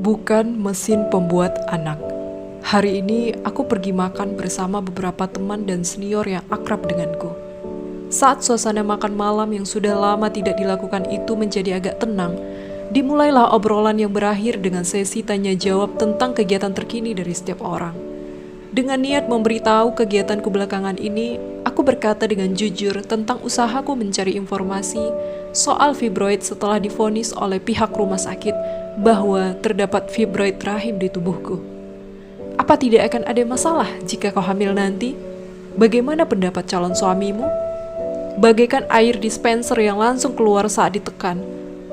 Bukan mesin pembuat anak. Hari ini aku pergi makan bersama beberapa teman dan senior yang akrab denganku. Saat suasana makan malam yang sudah lama tidak dilakukan itu menjadi agak tenang, dimulailah obrolan yang berakhir dengan sesi tanya jawab tentang kegiatan terkini dari setiap orang. Dengan niat memberitahu kegiatanku belakangan ini, aku berkata dengan jujur tentang usahaku mencari informasi soal fibroid setelah divonis oleh pihak rumah sakit bahwa terdapat fibroid rahim di tubuhku. Apa tidak akan ada masalah jika kau hamil nanti? Bagaimana pendapat calon suamimu? Bagaikan air dispenser yang langsung keluar saat ditekan,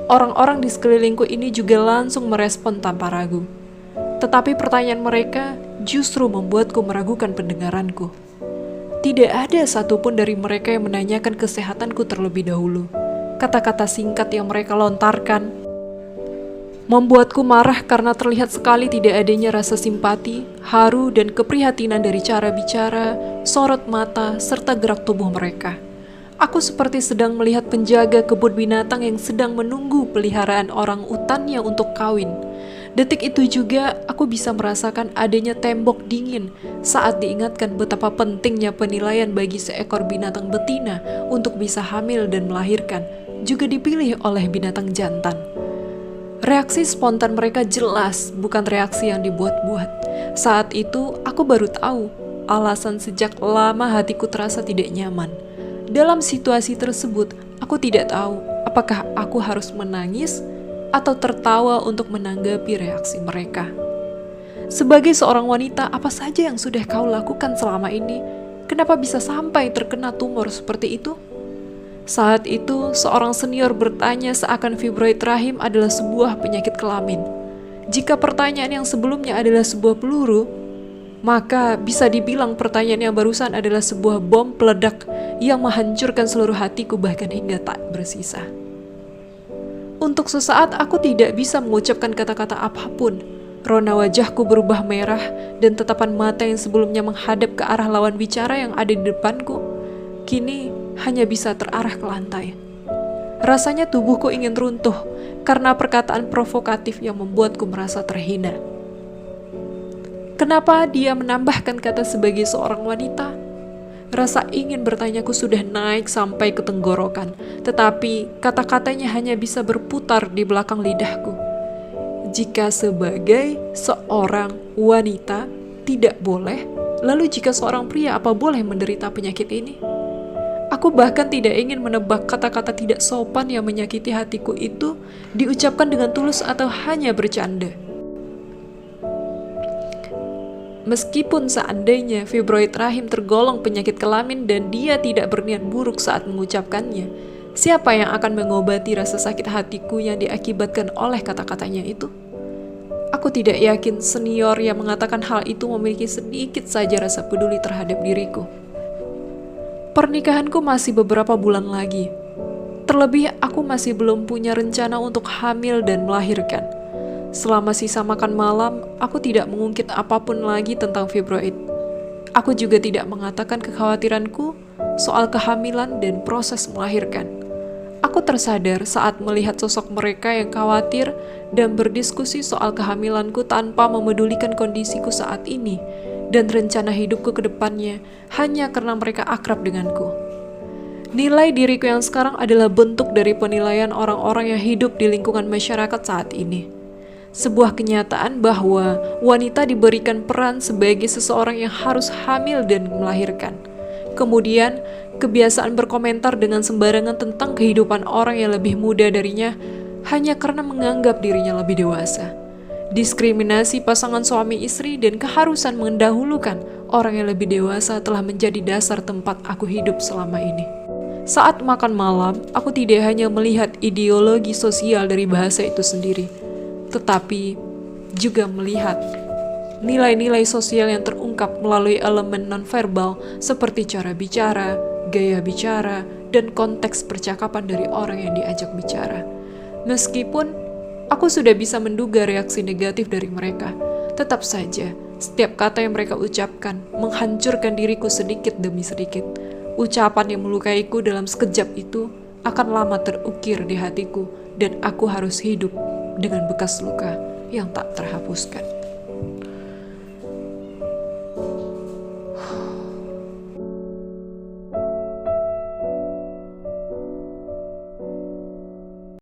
orang-orang di sekelilingku ini juga langsung merespon tanpa ragu. Tetapi pertanyaan mereka justru membuatku meragukan pendengaranku. Tidak ada satupun dari mereka yang menanyakan kesehatanku terlebih dahulu. Kata-kata singkat yang mereka lontarkan membuatku marah karena terlihat sekali tidak adanya rasa simpati, haru, dan keprihatinan dari cara bicara, sorot mata, serta gerak tubuh mereka. Aku seperti sedang melihat penjaga kebun binatang yang sedang menunggu peliharaan orang utannya untuk kawin. Detik itu juga aku bisa merasakan adanya tembok dingin saat diingatkan betapa pentingnya penilaian bagi seekor binatang betina untuk bisa hamil dan melahirkan, juga dipilih oleh binatang jantan. Reaksi spontan mereka jelas bukan reaksi yang dibuat-buat. Saat itu aku baru tahu alasan sejak lama hatiku terasa tidak nyaman. Dalam situasi tersebut, aku tidak tahu apakah aku harus menangis atau tertawa untuk menanggapi reaksi mereka. Sebagai seorang wanita, apa saja yang sudah kau lakukan selama ini? Kenapa bisa sampai terkena tumor seperti itu? Saat itu, seorang senior bertanya seakan fibroid rahim adalah sebuah penyakit kelamin. Jika pertanyaan yang sebelumnya adalah sebuah peluru, maka bisa dibilang pertanyaan yang barusan adalah sebuah bom peledak yang menghancurkan seluruh hatiku bahkan hingga tak bersisa. Untuk sesaat aku tidak bisa mengucapkan kata-kata apapun. Rona wajahku berubah merah dan tatapan mata yang sebelumnya menghadap ke arah lawan bicara yang ada di depanku, kini hanya bisa terarah ke lantai. Rasanya tubuhku ingin runtuh karena perkataan provokatif yang membuatku merasa terhina. Kenapa dia menambahkan kata sebagai seorang wanita? Rasa ingin bertanyaku sudah naik sampai ke tenggorokan, tetapi kata-katanya hanya bisa berputar di belakang lidahku. Jika sebagai seorang wanita tidak boleh, lalu jika seorang pria apa boleh menderita penyakit ini? Aku bahkan tidak ingin menebak kata-kata tidak sopan yang menyakiti hatiku itu diucapkan dengan tulus atau hanya bercanda. Meskipun seandainya fibroid rahim tergolong penyakit kelamin dan dia tidak berniat buruk saat mengucapkannya, siapa yang akan mengobati rasa sakit hatiku yang diakibatkan oleh kata-katanya itu? Aku tidak yakin senior yang mengatakan hal itu memiliki sedikit saja rasa peduli terhadap diriku. Pernikahanku masih beberapa bulan lagi. Terlebih aku masih belum punya rencana untuk hamil dan melahirkan. Selama sisa makan malam, aku tidak mengungkit apapun lagi tentang fibroid. Aku juga tidak mengatakan kekhawatiranku soal kehamilan dan proses melahirkan. Aku tersadar saat melihat sosok mereka yang khawatir dan berdiskusi soal kehamilanku tanpa memedulikan kondisiku saat ini dan rencana hidupku ke depannya hanya karena mereka akrab denganku. Nilai diriku yang sekarang adalah bentuk dari penilaian orang-orang yang hidup di lingkungan masyarakat saat ini. Sebuah kenyataan bahwa wanita diberikan peran sebagai seseorang yang harus hamil dan melahirkan. Kemudian, kebiasaan berkomentar dengan sembarangan tentang kehidupan orang yang lebih muda darinya hanya karena menganggap dirinya lebih dewasa. Diskriminasi pasangan suami istri dan keharusan mendahulukan orang yang lebih dewasa telah menjadi dasar tempat aku hidup selama ini. Saat makan malam, aku tidak hanya melihat ideologi sosial dari bahasa itu sendiri, tetapi juga melihat nilai-nilai sosial yang terungkap melalui elemen nonverbal seperti cara bicara, gaya bicara, dan konteks percakapan dari orang yang diajak bicara. Meskipun aku sudah bisa menduga reaksi negatif dari mereka, tetap saja setiap kata yang mereka ucapkan menghancurkan diriku sedikit demi sedikit. Ucapan yang melukaiku dalam sekejap itu akan lama terukir di hatiku dan aku harus hidup dengan bekas luka yang tak terhapuskan.